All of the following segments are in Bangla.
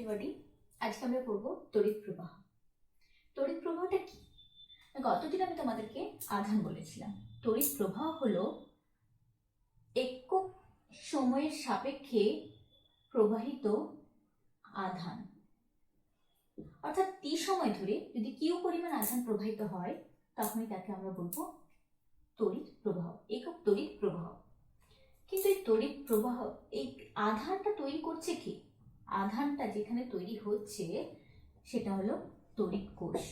এভরিবডি, আজকে আমরা পড়ব তড়িৎ প্রবাহ। তড়িৎ প্রবাহটা কি? গতদিন আমি তোমাদেরকে আধান বলেছিলাম। তড়িৎ প্রবাহ হলো একক সময়ের সাপেক্ষে প্রবাহিত আধান, অর্থাৎ টি সময় ধরে যদি কিউ পরিমাণ আধান প্রবাহিত হয় তখনই তাকে আমরা বলবো তড়িৎ প্রবাহ, একক তড়িৎ প্রবাহ। কিন্তু এই তড়িৎ প্রবাহ, এই আধানটা তৈরি করছে কি? আধানটা যেখানে তৈরি হচ্ছে সেটা হলো তড়িৎ কোষ।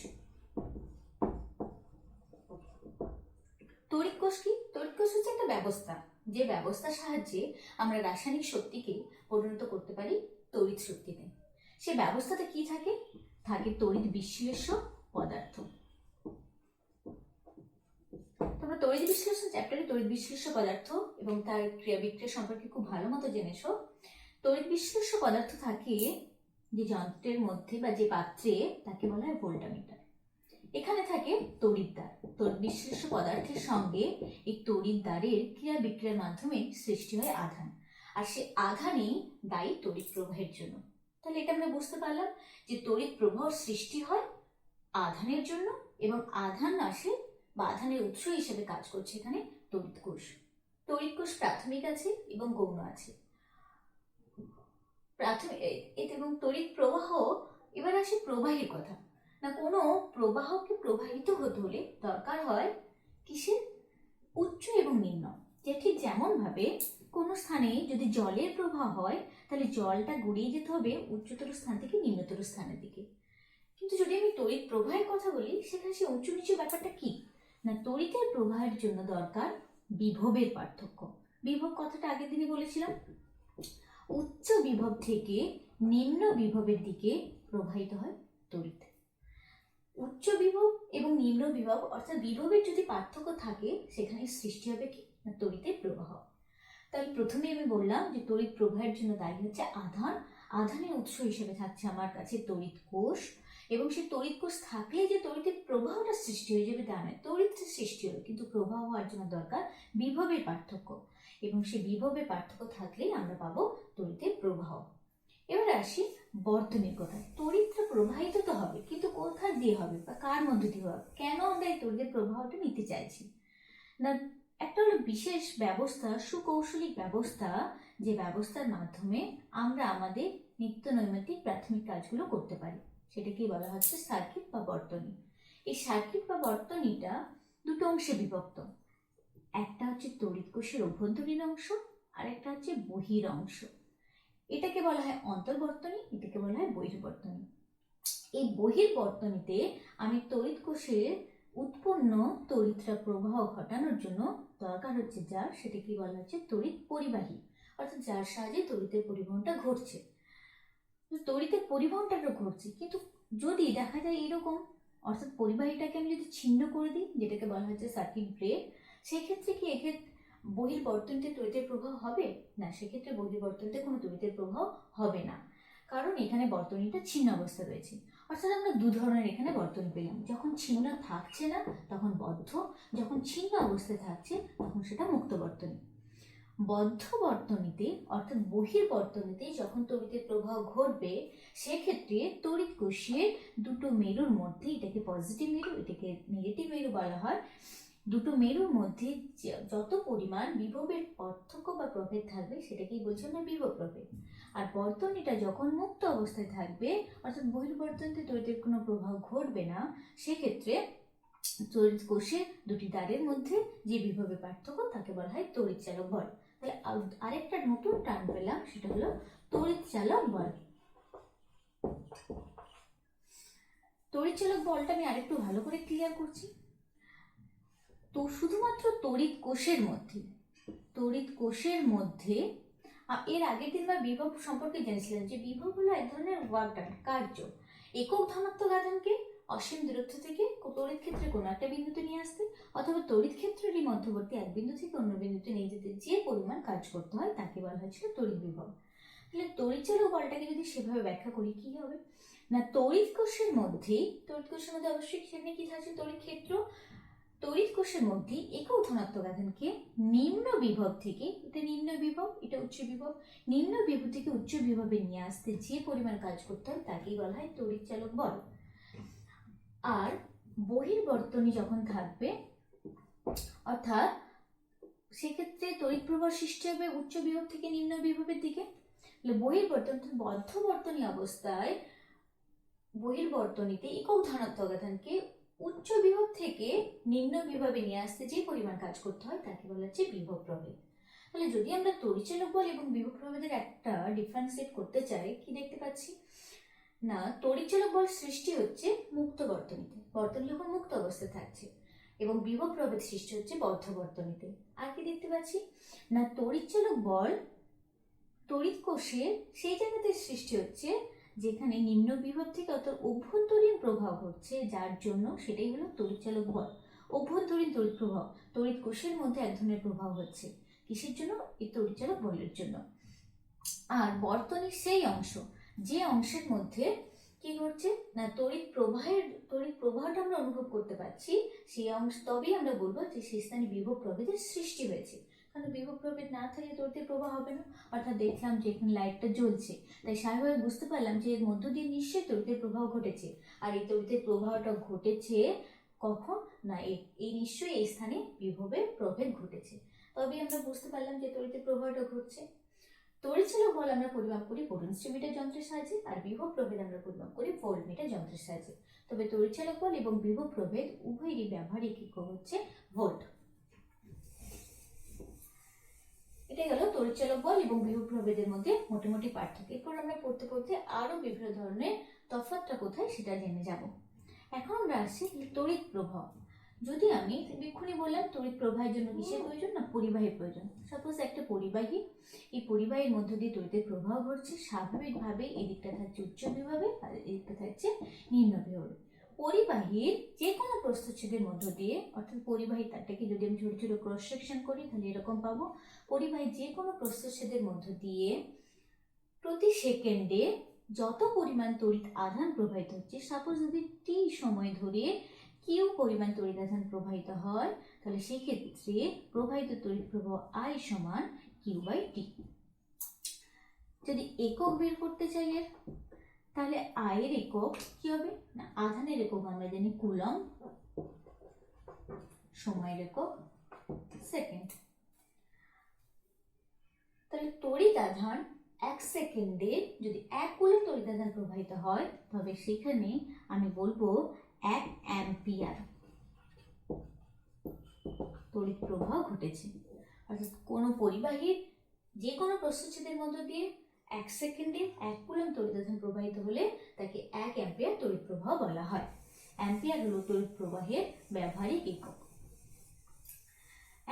তড়িৎ কোষ কি? তড়িৎ কোষ হচ্ছে একটা ব্যবস্থা, যে ব্যবস্থার সাহায্যে আমরা রাসায়নিক শক্তিকে পরিণত করতে পারি তড়িৎ শক্তিতে। সে ব্যবস্থাতে কি থাকে? থাকে তড়িৎ বিশ্লেষ্য পদার্থ। তোমরা তড়িৎ বিশ্লেষণ চ্যাপ্টারে তড়িৎ বিশ্লেষ্য পদার্থ এবং তার ক্রিয়া বিক্রিয়া সম্পর্কে খুব ভালো মতো জেনেছো। তড়িৎ বিশ্লেষ্য পদার্থ থাকে যে যন্ত্রের মধ্যে বা যে পাত্রে, তাকে বলা হয় ভোল্টামিটার। এখানে থাকে তড়িৎদ্বার। তড়িৎ বিশ্লেষ্য পদার্থের সঙ্গে এই তড়িৎদ্বারের ক্রিয়া বিক্রিয়ার মাধ্যমে সৃষ্টি হয় আধান, আর সে আধানই দায়ী তড়িৎ প্রবাহের জন্য। তাহলে এটা আমরা বুঝতে পারলাম যে তড়িৎ প্রবাহ সৃষ্টি হয় আধানের জন্য, এবং আধান আসে বা আধানের উৎস হিসেবে কাজ করছে এখানে তড়িৎ কোষ। তড়িৎ কোষ প্রাথমিক আছে এবং গৌণ আছে। প্রাথমিক এবং তড়িৎ প্রবাহ, এবার আসে প্রবাহের কথা। না, কোনো প্রবাহকে প্রবাহিত হতে হলে দরকার হয় কিসের? উচ্চ এবং নিম্ন। যে ঠিক যেমন ভাবে কোনো স্থানে যদি জলের প্রবাহ হয় তাহলে জলটা গড়িয়ে যেতে হবে উচ্চতর স্থান থেকে নিম্নতর স্থানের দিকে। কিন্তু যদি আমি তড়িৎ প্রবাহের কথা বলি, সেখানে সে উঁচু নিচু ব্যাপারটা কি? না, তড়িতের প্রবাহের জন্য দরকার বিভবের পার্থক্য। বিভব কথাটা আগের দিনই বলেছিলাম। উচ্চ বিভব থেকে নিম্ন বিভবের দিকে প্রবাহিত হয় তড়িৎ। উচ্চ বিভব এবং নিম্ন বিভব, অর্থাৎ বিভবের যদি পার্থক্য থাকে, সেখানে সৃষ্টি হবে কি? না, তড়িতের প্রবাহ। তাই প্রথমে আমি বললাম যে তড়িৎ প্রবাহের জন্য দায়ী হচ্ছে আধান। আধানের উৎস হিসেবে থাকছে আমার কাছে তড়িৎ কোষ, এবং সেই তড়িৎ কোষ থাকলে যে তড়িতের প্রবাহটা সৃষ্টি হয়ে যাবে তা নয়। তড়িৎটা সৃষ্টি হবে, কিন্তু প্রবাহ হওয়ার জন্য দরকার বিভবের পার্থক্য, এবং সেই বিভবের পার্থক্য থাকলেই আমরা পাবো তড়িতের প্রবাহ। এবার আসি বর্তনীর কথা। তড়িৎটা প্রবাহিত তো হবে, কিন্তু কোথা দিয়ে হবে বা কার মধ্যে দিয়ে হবে? কেন আমরা এই তড়িতের প্রবাহটা নিতে চাইছি? না, একটা হলো বিশেষ ব্যবস্থা, সুকৌশলিক ব্যবস্থা, যে ব্যবস্থার মাধ্যমে আমরা আমাদের নিত্য নৈমিত্তিক প্রাথমিক কাজগুলো করতে পারি। সেটাকে বলা হচ্ছে সার্কিট বা বর্তনী। এই সার্কিট বা বর্তনীটা দুটো অংশে বিভক্ত। একটা হচ্ছে তড়িৎ কোষের অভ্যন্তরীণ অংশ, আর একটা হচ্ছে বহির অংশ। এটাকে বলা হয় অন্তর্বর্তনী, এটাকে বলা হয় বহির্বর্তনী। এই বহির্বর্তনীতে আমি তড়িৎ কোষের উৎপন্ন তড়িৎরা প্রবাহ ঘটানোর জন্য দরকার হচ্ছে যার, সেটাকে বলা হচ্ছে তড়িৎ পরিবাহী, অর্থাৎ যার সাহায্যে তড়িতের পরিবহনটা ঘটছে। তড়িতের পরিবহনটা ঘটছে, কিন্তু যদি দেখা যায় এরকম, অর্থাৎ পরিবাহীটাকে আমি যদি ছিন্ন করে দিই, যেটাকে বলা হচ্ছে সার্কিট ব্রেক, সেক্ষেত্রে কি এক্ষেত্রে বহির্বর্তনীতে তড়িতের প্রবাহ হবে? না, সেক্ষেত্রে বহির্বর্তনীতে কোনো তড়িতের প্রবাহ হবে না, কারণ এখানে বর্তনীটা ছিন্ন অবস্থা রয়েছে। অর্থাৎ আমরা দু ধরনের এখানে বর্তনী পেলাম। যখন ছিন্ন থাকছে না তখন বদ্ধ, যখন ছিন্ন অবস্থায় থাকছে তখন সেটা মুক্ত বর্তনী। বদ্ধ বর্তনীতে, অর্থাৎ বহির্বর্তনীতে যখন তড়িতের প্রবাহ ঘটবে, সেক্ষেত্রে তড়িৎ কোষের দুটো মেরুর মধ্যে, এটাকে পজিটিভ মেরু, এটাকে নেগেটিভ মেরু বলা হয়, দুটো মেরুর মধ্যে যত পরিমাণ বিভবের পার্থক্য বা প্রভেদ থাকবে সেটাকেই বলছে আমরা বিভব প্রভেদ। আর বর্তনীটা যখন মুক্ত অবস্থায় থাকবে, অর্থাৎ বহির্বর্তনীতে তড়িতের কোনো প্রভাব ঘটবে না, সেক্ষেত্রে তড়িৎ কোষে দুটি তারের মধ্যে যে বিভবের পার্থক্য তাকে বলা হয় তড়িৎ চালক বল। তাহলে আরেকটা নতুন টার্ম পেলাম, সেটা হলো তড়িৎ চালক বল। তড়িৎ চালক বলটা আমি আরেকটু ভালো করে ক্লিয়ার করছি। তো শুধুমাত্র তড়িৎ কোষের মধ্যে, তড়িৎ কোষের মধ্যে, এর আগের দিন বা বিভব সম্পর্কে জেনেছিলাম যে বিভব হলো এক ধরনের ওয়ার্ক ডান, কার্য। একক ধনাত্মক আধানকে অসীম দূরত্ব থেকে তড়িৎ ক্ষেত্রে কোনো একটা বিন্দুতে নিয়ে আসতে, অথবা তড়িৎ ক্ষেত্রেরই মধ্যবর্তী এক বিন্দু থেকে অন্য বিন্দুতে নিয়ে যেতে যে পরিমাণ কাজ করতে হয় তাকে বলা হয়েছিল তড়িৎ বিভব। তাহলে তড়িৎ চালক বলটাকে যদি সেভাবে ব্যাখ্যা করি কি হবে? না, তড়িৎ কোষের মধ্যে অবশ্যই সেখানে কি থাকছে? তড়িৎ ক্ষেত্র, তড়িৎ কোষের মধ্যে একক ধনাত্মক আধানকে নিম্ন বিভব থেকে, এটা নিম্ন বিভব এটা উচ্চ বিভব, নিম্ন বিভব থেকে উচ্চ বিভবে নিয়ে আসতে যে পরিমাণ কাজ করতে হয় তাকেই বলা হয় তড়িৎ চালক বল। আর বহির্বর্তনী যখন থাকবে, অর্থাৎ সেক্ষেত্রে তড়িৎ প্রবাহ সৃষ্টি হবে উচ্চ বিভব থেকে নিম্ন বিভবের দিকে। বহির্বর্তন বদ্ধবর্তনী অবস্থায় বহির্বর্তনীতে একক ধনাত্মক আধানকে উচ্চ বিভব থেকে নিম্ন বিভবে নিয়ে আসতে যে পরিমাণ কাজ করতে হয় তাকে বলা হচ্ছে বিভব প্রভেদ। তাহলে যদি আমরা তড়িৎচালক বল এবং বিভব প্রভেদের একটা ডিফারেন্সিয়েট করতে চাই, কি দেখতে পাচ্ছি না, তড়িৎচালক বল সৃষ্টি হচ্ছে মুক্ত বর্তনীতে, বর্তনী যখন মুক্ত অবস্থায় থাকছে, এবং বিভব প্রভেদ সৃষ্টি হচ্ছে বদ্ধ বর্তনীতে। আর কি দেখতে পাচ্ছি না, তড়িৎচালক বল তড়িৎ কোষের সেই জায়গাতে সৃষ্টি হচ্ছে যেখানে নিম্ন বিভব থেকে অর্থাৎ অভ্যন্তরীণ প্রভাব ঘটছে, যার জন্য সেটাই হলো তড়িৎচালক বল। অভ্যন্তরীণ তড়িৎ প্রভাব, তড়িৎ কোষের মধ্যে এক ধরনের প্রভাব হচ্ছে, কিসের জন্য? এই তড়িৎচালক বলের জন্য। আর বর্তনীর সেই অংশ, যে অংশের মধ্যে কি ঘটছে না, তড়িৎ প্রবাহটা আমরা অনুভব করতে পারছি, সেই অংশ তবেই আমরা বলবো যে সেই স্থানে বিভব প্রভেদের সৃষ্টি হয়েছে। কারণ বিভব প্রভেদ না থাকলে তড়িতের প্রবাহ হবে না। অর্থাৎ দেখলাম যে এখানে লাইটটা জ্বলছে, তাই স্বাভাবিক বুঝতে পারলাম যে এর মধ্য দিয়ে নিশ্চয়ই তড়িতের প্রবাহ ঘটেছে। আর এই তড়িতের প্রবাহটা ঘটেছে কখন না, এই নিশ্চয়ই এই স্থানে বিভবের প্রভেদ ঘটেছে, তবেই আমরা বুঝতে পারলাম যে তড়িতের প্রবাহটা ঘটছে। তড়িৎচালক বল আমরা পরিমাপ করি পোটেনশিওমিটার যন্ত্রের সাহায্যে, আর বিভব প্রভেদ আমরা পরিমাপ করি ভোল্টমিটার যন্ত্রের সাহায্যে। তবে তড়িৎচালক বল এবং বিভব প্রভেদ উভয়েরই ব্যবহারিক একক হচ্ছে ভোল্ট। এটা গেল তড়িৎচালক বল এবং বিভব প্রভেদের মধ্যে মোটামুটি পার্থক্য। এরপর আমরা পড়তে পড়তে আরো বিভিন্ন ধরনের তফাৎটা কোথায় সেটা জেনে যাব। এখন আমরা আসছি তড়িৎ প্রবাহ। যদি আমি এক্ষুনি বললাম তড়িৎ প্রবাহের জন্য কিসের প্রয়োজন না, পরিবাহীর প্রয়োজন। সাপোজ একটা পরিবাহী, এই পরিবাহীর মধ্য দিয়ে তড়িতের প্রবাহ ঘটছে, স্বাভাবিকভাবে এদিকটা থাকছে উচ্চ বিভবে আর এদিকটা থাকছে নিম্ন বিভবে। পরিবাহীর যে কোনো প্রস্থচ্ছেদের মধ্য দিয়ে, অর্থাৎ পরিবাহী তারটাকে যদি আমি ছোট ছোট ক্রস সেকশন করি তাহলে এরকম পাবো, পরিবাহী যে কোনো প্রস্থচ্ছেদের মধ্য দিয়ে প্রতি সেকেন্ডে যত পরিমাণ তড়িৎ আধান প্রবাহিত হচ্ছে, সাপোজ যদি টি সময় ধরে কিউ পরিমাণ তড়িৎ আধান প্রবাহিত হয়, তাহলে সেই ক্ষেত্রে প্রবাহিত তড়িৎ প্রবাহ আই সমান কিউ বাই টি। যদি একক বের করতে চাই এর, তাহলে আই এর একক কি হবে না, আধানের একক আমরা জানি কুলম্ব, সময়ের একক সেকেন্ড। তাহলে তড়িৎ আধান এক সেকেন্ডে যদি 1 কুলম্ব তড়িৎ আধান প্রবাহিত হয়, তবে সেখানে আমি বলবো 1 অ্যাম্পিয়ার তড়িৎ প্রবাহ ঘটেছে। অর্থাৎ কোনো পরিবাহীর যে কোনো প্রস্থচ্ছেদের মধ্য দিয়ে 1 সেকেন্ডে 1 কুলম্ব তড়িৎ আধান প্রবাহিত হলে তাকে 1 অ্যাম্পিয়ার তড়িৎ প্রবাহ বলা হয়। অ্যাম্পিয়ার হলো তড়িৎ প্রবাহের ব্যবহারিক একক।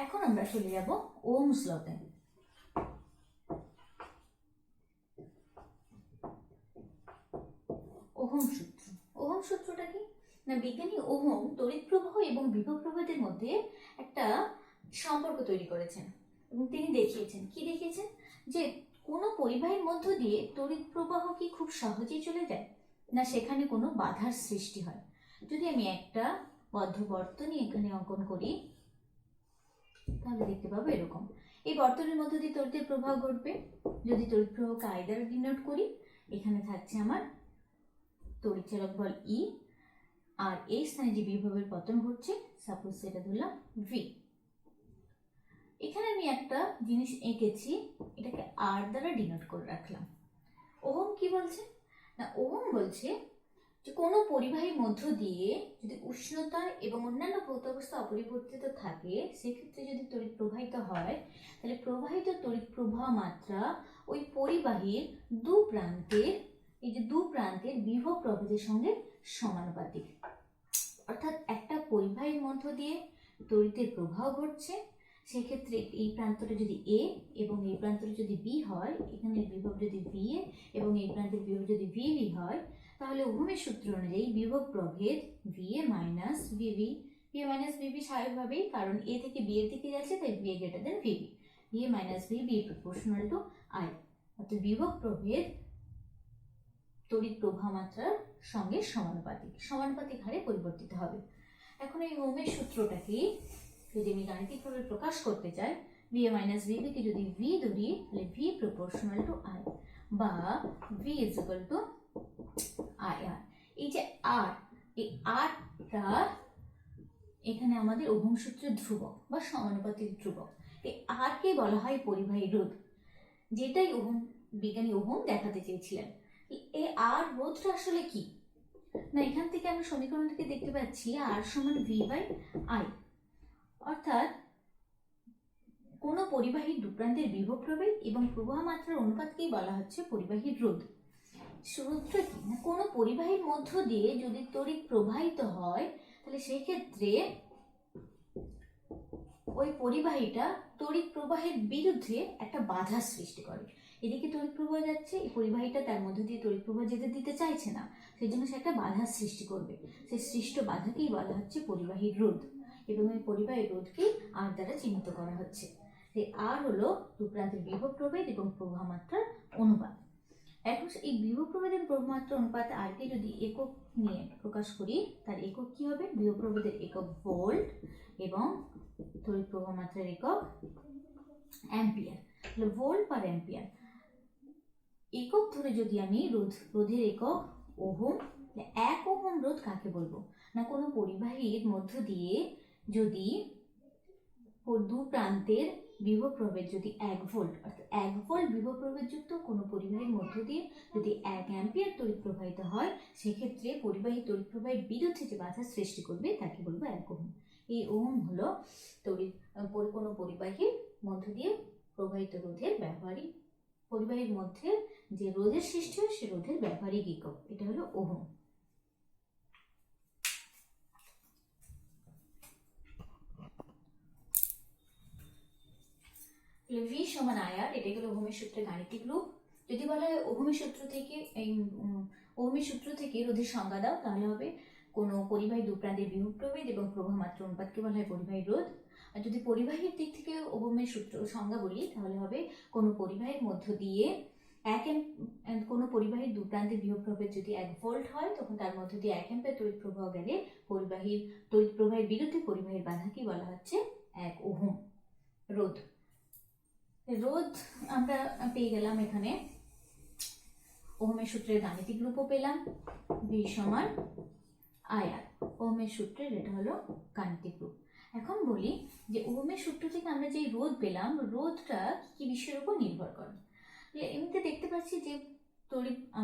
এখন আমরা চলে যাব ওহমস লতে। ওহম সূত্র। ওহম সূত্রটা কি না, বিজ্ঞানী ওহম তড়িৎ প্রবাহ এবং বিভব প্রভেদের মধ্যে একটা সম্পর্ক তৈরি করেছেন এবং তিনি দেখিয়েছেন, কি দেখিয়েছেন, যে কোনো পরিবাহীর মধ্য দিয়ে তড়িৎ প্রবাহ কি খুব সহজেই চলে যায় না, সেখানে কোনো বাধার সৃষ্টি হয়। যদি আমি একটা বদ্ধ বর্তনী এখানে অঙ্কন করি, তাহলে দেখতে পাবো এরকম, এই বর্তনীর মধ্য দিয়ে তড়িতের প্রবাহ ঘটবে। যদি তড়িৎ প্রবাহকে আই দ্বারা ডিনোট করি, এখানে থাকছে আমার তড়িৎচালক বল ই, আর এই স্থানে যে বিভবের পতন ঘটছে, সাপোজ সেটা ধরলাম ভি। এখানে আমি একটা জিনিস এঁকেছি, এটাকে আর দ্বারা ডিনোট করে রাখলাম। ওহম কি বলছে না, ওহম বলছে যে কোনো পরিবাহীর মধ্য দিয়ে যদি উষ্ণতা এবং অন্যান্য ভৌত অবস্থা অপরিবর্তিত থাকে, সেক্ষেত্রে যদি তড়িৎ প্রবাহিত হয়, তাহলে প্রবাহিত তড়িৎ প্রবাহ মাত্রা ওই পরিবাহীর দু প্রান্তের, এই যে দু প্রান্তের বিভব প্রভেদের সঙ্গে সমানুপাতিক। অর্থাৎ একটা পরিবাহীর মধ্য দিয়ে তড়িতের প্রবাহ ঘটছে, সেক্ষেত্রে এই প্রান্তটা যদি এ এবং এই প্রান্তটা যদি বি হয়, এখানে বিভব যদি ভি এ এবং এই প্রান্তের বিভব যদি ভি বি হয়, তাহলে ওহমের সূত্র অনুযায়ী বিভব প্রভেদ V A minus VB, V A minus VB স্বাভাবিকভাবেই, কারণ এ থেকে বি এর দিকে যাচ্ছে, তাই V A greater than VB, V A minus VB proportional to I. অর্থাৎ বিভব প্রভেদ তড়িৎ প্রবাহ মাত্রার সঙ্গে সমানুপাতিক হারে পরিবর্তিত হবে। এখন এই ওহমের সূত্রটাকে যদি আমি গাণিতিকভাবে প্রকাশ করতে চাই, ভি এ মাইনাস ভিবি কে যদি ভি ধরি তাহলে ভি প্রপোর্শনাল টু আই, বা V is equal to I R. এই যে আর, এই আরটা এখানে আমাদের ওহম সূত্রের ধ্রুবক বা সমানুপাতিক ধ্রুবক। এই আর কে বলা হয় পরিবাহী রোধ, যেটাই বিজ্ঞানী ওহম দেখাতে চেয়েছিলেন। এই আর রোধটা আসলে কি না, এখান থেকে আমরা সমীকরণ থেকে দেখতে পাচ্ছি আর সমান ভি বাই আই, অর্থাৎ কোন পরিবাহীর দুপ্রান্তের বিভব প্রভেদ এবং প্রবাহ মাত্রার অনুপাতকেই বলা হচ্ছে পরিবাহীর রোধ। সূত্র কি না, কোন পরিবাহীর মধ্য দিয়ে যদি তড়িৎ প্রবাহিত হয় তাহলে সেই ক্ষেত্রে ওই পরিবাহীটা তড়িৎ প্রবাহের বিরুদ্ধে একটা বাধা সৃষ্টি করে। এদিকে তড়িৎ প্রবাহ যাচ্ছে, এই পরিবাহীটা তার মধ্য দিয়ে তড়িৎ প্রবাহ যেতে দিতে চাইছে না, সেই জন্য সে একটা বাধা সৃষ্টি করবে। সেই সৃষ্ট বাধাকেই বলা হচ্ছে পরিবাহীর রোধ, এবং এই পরিবাহীর রোধকে আর দ্বারা চিহ্নিত করা হচ্ছে। এই আর হলো দুপ্রান্তের বিভব প্রভেদ এবং প্রবাহ মাত্রার অনুপাত। এখন এই বিভব প্রভেদ এবং প্রবাহ মাত্রার অনুপাত আর কে যদি একক নিয়ে প্রকাশ করি, তার একক কি হবে? বিভব প্রভেদের একক ভোল্ট এবং তড়িৎ প্রবাহ মাত্রার একক অ্যাম্পিয়ার। তাহলে ভোল্ট পার অ্যাম্পিয়ার। একক ধরে যদি আমি রোধের একক ওহম, 1 ওহম রোধ কাকে বলবো না, কোনো পরিবাহীর মধ্য দিয়ে যদি দু প্রান্তের বিভব প্রভেদ যদি 1 ভোল্ট, অর্থাৎ 1 ভোল্ট বিভব প্রভেদ যুক্ত কোনো পরিবাহীর মধ্য দিয়ে যদি 1 অ্যাম্পিয়ার তড়িৎ প্রবাহিত হয়, সেক্ষেত্রে পরিবাহী তড়িৎ প্রবাহের বিরুদ্ধে যে বাধা সৃষ্টি করবে তাকে বলবো 1 ওহম। এই ওহম হলো কোনো পরিবাহীর মধ্য দিয়ে প্রবাহিত রোধের ব্যবহারিক, পরিবাহীর মধ্যে যে রোধের সৃষ্টি হয় সে রোধের ব্যবহারিক একক, এটা হলো ওহম। ভি সমান আইআর, এটা হলো ওহমের সূত্রের গাণিতিক রূপ। যদি বলা হয় ওহমের সূত্র থেকে রোধের সংজ্ঞা দাও, তাহলে হবে কোনো পরিবাহী দুপ্রান্তের বিভব প্রভেদ এবং প্রবাহ মাত্রা অনুপাতকে বলা হয় পরিবাহী রোধ। আর যদি পরিবাহীর দিক থেকে ওহমের সূত্র সংজ্ঞা বলি, তাহলে হবে কোনো পরিবাহীর মধ্য দিয়ে কোনো পরিবাহীর দুপ্রান্তের বিভব প্রভেদ যদি 1 ভোল্ট হয়, তখন তার মধ্য দিয়ে 1 অ্যাম্পিয়ার তড়িৎ প্রবাহ গেলে তড়িৎ প্রবাহের বিরুদ্ধে পরিবাহীর বাধাকে বলা হচ্ছে 1 ওহম রোধ। রোধ আমরা পেয়ে গেলাম, এখানে ওহমের সূত্রের গাণিতিক রূপও পেলাম, ভি সমান আইআর। ওহমের সূত্রের এটা হলো গাণিতিক রূপ। এখন বলি যে ওহমের সূত্র থেকে আমরা যে রোধ পেলাম, রোধটা কি বিষয়ের উপর নির্ভর করে। এমনিতে দেখতে পাচ্ছি যে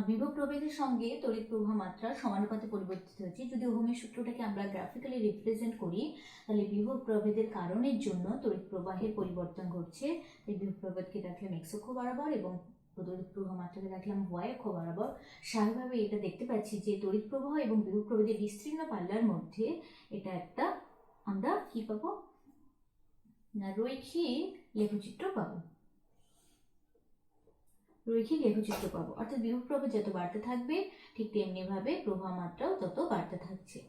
বিভব প্রভেদের সঙ্গে তড়িৎ প্রবাহ মাত্রা সমানুপাতে পরিবর্তিত হচ্ছে। যদি ওহমের সূত্রটাকে আমরা গ্রাফিক্যালি রিপ্রেজেন্ট করি, তাহলে বিভব প্রভেদের কারণের জন্য তড়িৎ প্রবাহের পরিবর্তন ঘটছে। এই বিভব প্রভেদকে রাখলাম এক্স অক্ষ বরাবর এবং তড়িৎ প্রবাহ মাত্রাকে রাখলাম ওয়াই অক্ষ বরাবর। স্বাভাবিকভাবে এটা দেখতে পাচ্ছি যে তড়িৎ প্রবাহ এবং বিভব প্রভেদের বিস্তীর্ণ পাল্লার মধ্যে এটা একটা আমরা কি পাবো না, রৈখিক লেখচিত্র পাবো। রৈখিক লেখচিত্র পাবো, অর্থাৎ বিভব প্রভেদ যত বাড়তে থাকবে ঠিক তেমনি ভাবে প্রবাহ মাত্রাও তত বাড়তে থাকছে।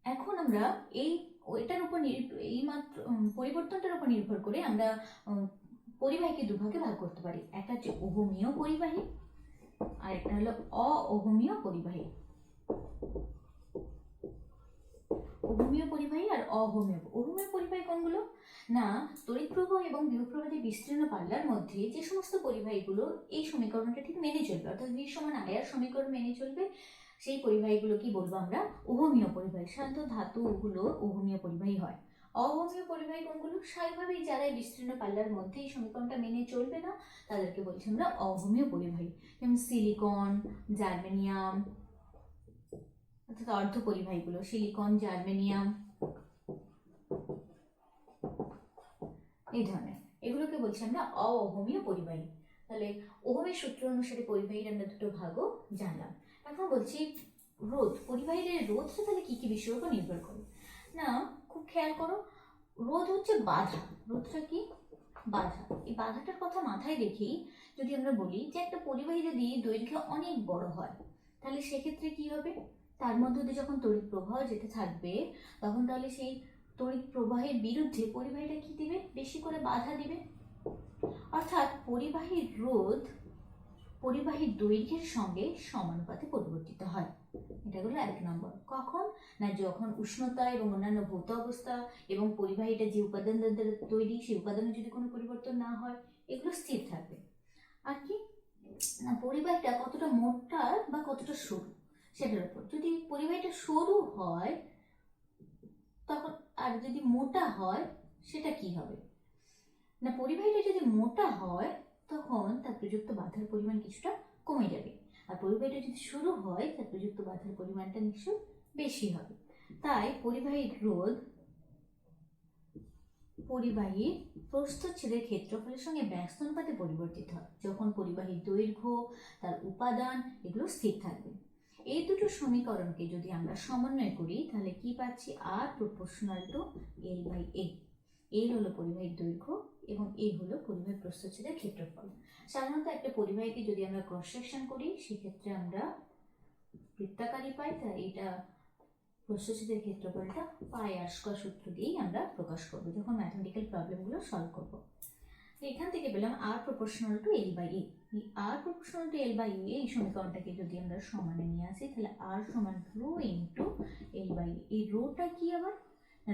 এখন আমরা এটার উপর পরিবর্তনটার উপর নির্ভর করে আমরা পরিবাহীকে দুভাগে ভাগ করতে পারি। একটা হচ্ছে ওহমীয় পরিবাহী আর একটা হলো অওহমীয় পরিবাহী। ওহমীয় পরিবাহী আর অওহমীয় পরিবাহী কোনগুলো না, তড়িৎ প্রবাহ এবং বিভব প্রভেদের বিস্তীর্ণ পাল্লার মধ্যে যে সমস্ত পরিবাহীগুলো এই সমীকরণটা ঠিক মেনে চলবে, অর্থাৎ ভি সমান আইআর সমীকরণ মেনে চলবে, সেই পরিবাহীগুলো কি বলবো আমরা ওহমীয় পরিবাহী। সাধারণত ধাতুগুলো ওহমীয় পরিবাহী হয়। অওহমীয় পরিবাহী কোনগুলো, স্বাভাবিকভাবেই যারা বিস্তীর্ণ পাল্লার মধ্যে এই সমীকরণটা মেনে চলবে না তাদেরকে বলছি আমরা অওহমীয় পরিবাহী, যেমন সিলিকন, জার্মেনিয়াম, অর্থাৎ অর্ধ পরিবাহীগুলো সিলিকন, জার্মেনিয়াম, এই ধরনের, এগুলোকে বলছি আমরা অওহমীয় পরিবাহী। তাহলে ওহমের সূত্র অনুসারে পরিবাহীর আমরা দুটো ভাগও জানলাম। এখন বলছি রোধ, পরিবাহীর রোধটা তাহলে কি কি বিষয়ের উপর নির্ভর করে না, খুব খেয়াল করো, রোধ হচ্ছে বাধা। রোধটা কি? বাধা। এই বাধাটার কথা মাথায় রেখে যদি আমরা বলি যে একটা পরিবাহী যদি দৈর্ঘ্য অনেক বড় হয়, তাহলে সেক্ষেত্রে কি হবে, তার মধ্যে দিয়ে যখন তড়িৎ প্রবাহ যেতে থাকবে তখন তাহলে সেই তড়িৎ প্রবাহের বিরুদ্ধে পরিবাহীটা কি দিবে, বেশি করে বাধা দিবে। অর্থাৎ পরিবাহীর রোধ পরিবাহীর দৈর্ঘ্যের সঙ্গে সমানুপাতে পরিবর্তিত হয়। এটা হলো 1 নম্বর। কখন? না যখন উষ্ণতা এবং অন্যান্য ভৌত অবস্থা এবং পরিবাহীটা যে উপাদান দ্বারা তৈরি সেই উপাদানে যদি কোনো পরিবর্তন না হয়, এগুলো স্থির থাকবে। আর কি না পরিবাহীটা কতটা মোটা বা কতটা সরু সেটার উপর। যদি পরিবাহীটা সরু হয় তখন, আর যদি মোটা হয় সেটা কি হবে না, পরিবাহীটা যদি মোটা হয় তখন তার প্রযুক্ত বাধার পরিমাণ কিছুটা কমে যাবে, আর পরিবাহীটা যদি সরু হয় তার প্রযুক্ত বাধার পরিমাণটা নিশ্চয় বেশি হবে। তাই পরিবাহীর রোধ পরিবাহীর প্রস্থচ্ছেদের ক্ষেত্রফলের সঙ্গে ব্যস্ত অনুপাতে পরিবর্তিত হয় যখন পরিবাহীর দৈর্ঘ্য, তার উপাদান এগুলো স্থির থাকবে। এই দুটো সমীকরণকে যদি আমরা সমন্বয় করি তাহলে কি পাচ্ছি? আর প্রপোর্শনাল টু এল বাই এ। এল হলো পরিবাহীর দৈর্ঘ্য এবং এ হলো পরিবাহীর প্রস্থচ্ছেদের ক্ষেত্রফল। সাধারণত একটা পরিবাহীকে যদি আমরা ক্রস সেকশন করি সেক্ষেত্রে আমরা বৃত্তাকারই পাই, তাই এটা প্রস্থচ্ছেদের ক্ষেত্রফলটা পাই আর স্কয়ার সূত্র দিয়েই আমরা প্রকাশ করব যখন ম্যাথমেটিক্যাল প্রবলেমগুলো সলভ করব। তো এখান থেকে পেলাম আর প্রপোর্শনাল টু এল বাই এ। এই আর প্রপোর্শনাল টু এল বাই এ এই সমীকরণটাকে যদি আমরা সমানে নিয়ে আসি তাহলে আর সমান রো ইন্টু এল বাই এ। এই রোটা কি আবার?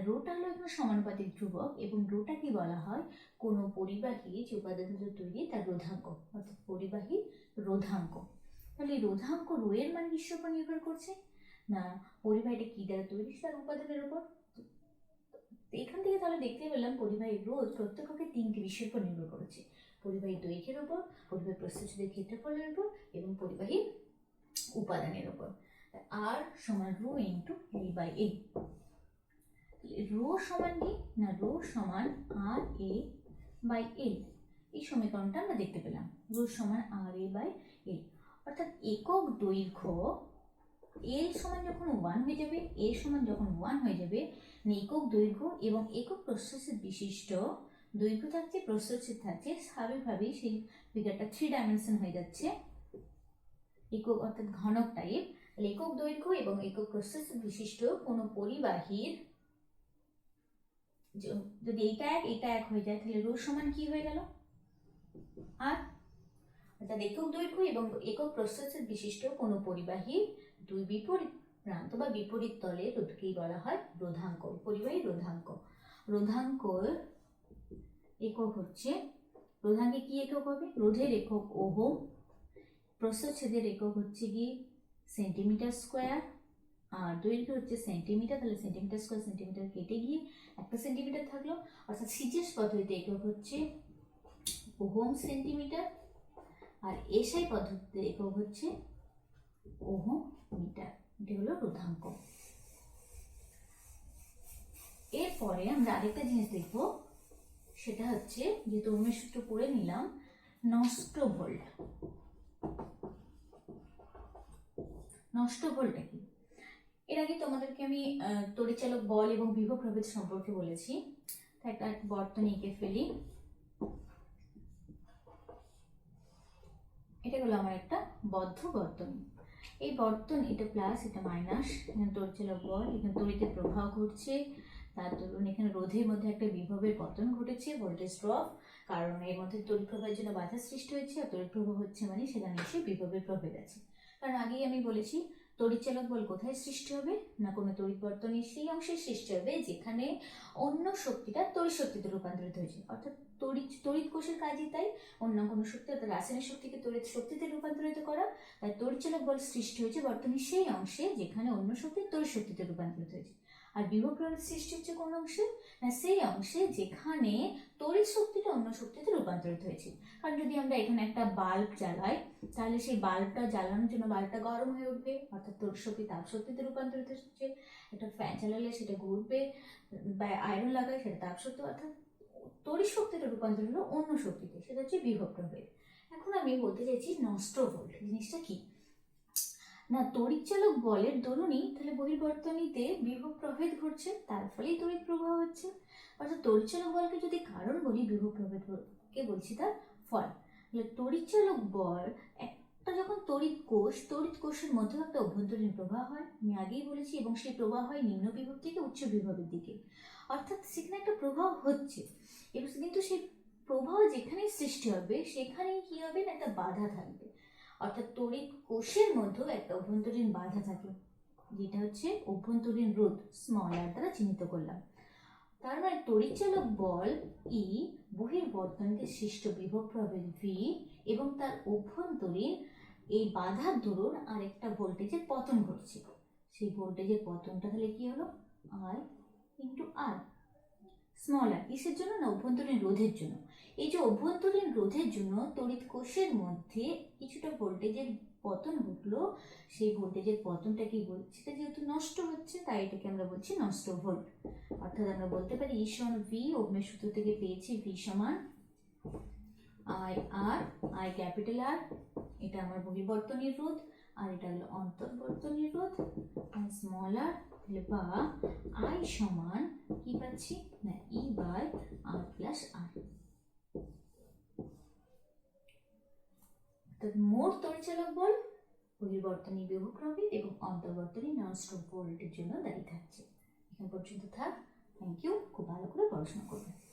রোটা হলো একটা সমানুপাতিক ধ্রুবক এবং রোটা কি বলা হয়? কোনো পরিবাহী যে উপাদান দ্বারা তৈরি তার রোধাঙ্ক, অর্থাৎ পরিবাহীর রোধাঙ্ক। তাহলে এই রোধাঙ্ক রো এর মান কিসের উপর নির্ভর করছে? না পরিবাহীটা কি দ্বারা তৈরি তার উপাদানের উপর। এখান থেকে তাহলে দেখতে পেলাম পরিবাহীর রোধ প্রত্যক্ষকে 3টি বিষয়ের উপর নির্ভর করেছে: পরিবাহীর দৈর্ঘ্যের উপর, পরিবাহীর প্রস্থচ্ছেদের ক্ষেত্রফলের উপর এবং পরিবাহীর উপাদানের উপর। আর সমান rho into L by A. Rho সমান কি না, রো সমান আর এ বাই এল। এই সমীকরণটা আমরা দেখতে পেলাম, রো সমান আর এ বাই এল। অর্থাৎ একক দৈর্ঘ্য এল সমান যখন 1 হয়ে যাবে, এ সমান যখন 1 হয়ে যাবে, একক দৈর্ঘ্য এবং একক প্রস্থচ্ছেদ বিশিষ্ট দৈর্ঘ্য থাকছে, প্রস্থচ্ছেদ থাকছে, স্বাভাবিকভাবেই সেই ফিগারটা 3 ডাইমেনশন হয়ে যাচ্ছে, একক অর্থাৎ ঘনক টাইপ। একক দৈর্ঘ্য এবং একক প্রস্থচ্ছেদ বিশিষ্ট কোনো পরিবাহীর যদি এইটা এক হয়ে যায় তাহলে রো সমান কি হয়ে গেল? আর অর্থাৎ একক দৈর্ঘ্য এবং একক প্রস্থচ্ছেদ বিশিষ্ট কোনো পরিবাহীর দুই বিপরীত প্রান্ত বা বিপরীত তলে রোধকেই বলা হয় রোধাঙ্ক, পরিবাহী রোধাঙ্ক। রোধাঙ্কর একক হচ্ছে, রোধাঙ্কে কি একক হবে? রোধের একক ওহম, প্রস্থচ্ছেদের একক হচ্ছে কি সেন্টিমিটার স্কোয়ার, আর দৈর্ঘ্য হচ্ছে সেন্টিমিটার। তাহলে সেন্টিমিটার স্কোয়ার সেন্টিমিটার কেটে গিয়ে একটা সেন্টিমিটার থাকলো, অর্থাৎ সিজিএস পদ্ধতিতে একক হচ্ছে ওহম সেন্টিমিটার, আর এসআই পদ্ধতিতে একক হচ্ছে ওহম মিটার। এটা হলো রোধাঙ্ক। এরপরে আমরা আরেকটা জিনিস দেখব, সেটা হচ্ছে যেহেতু ওহমের সূত্র পড়ে নিলাম, নষ্ট ভোল্ট। নষ্ট ভোল্টটা কি? এর আগে তোমাদেরকে আমি তড়িৎচালক বল এবং বিভব প্রভেদ সম্পর্কে বলেছি। একটা বর্তনী এঁকে ফেলি। এটা হলো আমার একটা বদ্ধ বর্তনী। এই বর্তনী, এটা প্লাস এটা মাইনাস, এখানে তড়িৎচালক বল, এখানে তড়িতের প্রবাহ ঘটছে, তার দরুন এখানে রোধের মধ্যে একটা বিভবের পতন ঘটেছে, ভোল্টেজ ড্রপ, কারণ এর মধ্যে তড়িৎ প্রবাহের জন্য বাধা সৃষ্টি হয়েছে, আর তড়িৎ প্রবাহ হচ্ছে মানে সেখানে এসে বিভবের প্রভেদ আছে। কারণ আগেই আমি বলেছি তড়িৎচালক বল কোথায় সৃষ্টি হবে না, কোনো তড়িৎ বর্তনীর সেই অংশে সৃষ্টি হবে যেখানে অন্য শক্তিটা তড়িৎ শক্তিতে রূপান্তরিত হয়েছে। অর্থাৎ তড়িৎ কোষের কাজই তাই, অন্য কোনো শক্তি অর্থাৎ রাসায়নিক শক্তিকে তড়িৎ শক্তিতে রূপান্তরিত করা। তাই তড়িৎচালক বল সৃষ্টি হয়েছে বর্তনীর সেই অংশে যেখানে অন্য শক্তি তড়িৎ শক্তিতে রূপান্তরিত হয়েছে। আর বিভব প্রভেদ সৃষ্টি হচ্ছে কোন অংশে না, সেই অংশে যেখানে তড়িৎ শক্তিটা অন্য শক্তিতে রূপান্তরিত হয়েছে। কারণ যদি আমরা এখানে একটা বাল্ব জ্বালাই তাহলে সেই বাল্বটা জ্বালানোর জন্য বাল্বটা গরম হয়ে উঠবে, অর্থাৎ তড়িৎ শক্তি তাপ শক্তিতে রূপান্তরিত হচ্ছে। একটা ফ্যান চালালে সেটা ঘুরবে, বা আয়রন লাগায় সেটা তাপ শক্তি, অর্থাৎ তড়িৎ শক্তিটা রূপান্তর হলো অন্য শক্তিতে, সেটা হচ্ছে বিভব প্রভেদ। এখন আমি বলতে চাইছি নষ্ট ভোল্ট জিনিসটা কি না, তড়িৎচালক বলের দরুনই তাহলে বহির্বর্তনীতে বিভব প্রভেদ ঘটছে, তার ফলেই তড়িৎ প্রবাহ হচ্ছে। অর্থাৎ তড়িৎচালক বলকে যদি কারণ বলি, বিভব প্রভেদকে বলছি তার ফল। তাহলে তড়িৎচালক বল একটা যখন তড়িৎ কোষের মধ্যে একটা অভ্যন্তরীণ প্রবাহ হয়, আমি আগেই বলেছি, এবং সেই প্রবাহ হয় নিম্ন বিভব থেকে উচ্চ বিভবের দিকে। অর্থাৎ সেখানে একটা প্রবাহ হচ্ছে, এবং কিন্তু সেই প্রবাহ যেখানেই সৃষ্টি হবে সেখানেই কি হবে না, একটা বাধা থাকবে। অর্থাৎ তড়িৎ কোষের মধ্যে একটা অভ্যন্তরীণ বাধা থাকে, যেটা হচ্ছে অভ্যন্তরীণ রোধ স্মল আর দ্বারা চিহ্নিত করলাম। তার মানে তড়িৎচালক বল ই বহির্বর্তনকে সৃষ্ট বিভব প্রবাহ ভি এবং তার অভ্যন্তরীণ এই বাধার দরুন আরেকটা ভোল্টেজের পতন ঘটছে। সেই ভোল্টেজের পতনটা তাহলে কি হলো, আই ইন্টু আর। স্মল আর কিসের জন্য, না অভ্যন্তরীণ রোধের জন্য। এই যে অভ্যন্তরীণ রোধের জন্য তড়িৎ কোষের মধ্যে কিছুটা ভোল্টেজের পতন ঘটলো, সেই ভোল্টেজের পতনটা কি বলছে, সেটা যেহেতু নষ্ট হচ্ছে তাই এটাকে আমরা বলছি নষ্ট ভোল্ট। অর্থাৎ আমরা বলতে পারি ই সমান ভি, ওহমের সূত্র থেকে পেয়েছি ভি সমান I R, I capital R, এটা আমার বহির্বর্তনীয় রোধ, আর এটা হলো অন্তর্বর্তনীয় রোধ, আর স্মল আর, বা আই সমান কি পাচ্ছি না ই বাই আর প্লাস আর। অর্থাৎ মোট তড়িৎচালক বল বহির্বর্তনী বিভব প্রভেদ এবং অন্তর্বর্তনী ননস্টপ ভোল্টের জন্য দায়ী থাকছে। এখান পর্যন্ত থাক। Thank you. খুব ভালো করে পড়াশোনা করবেন।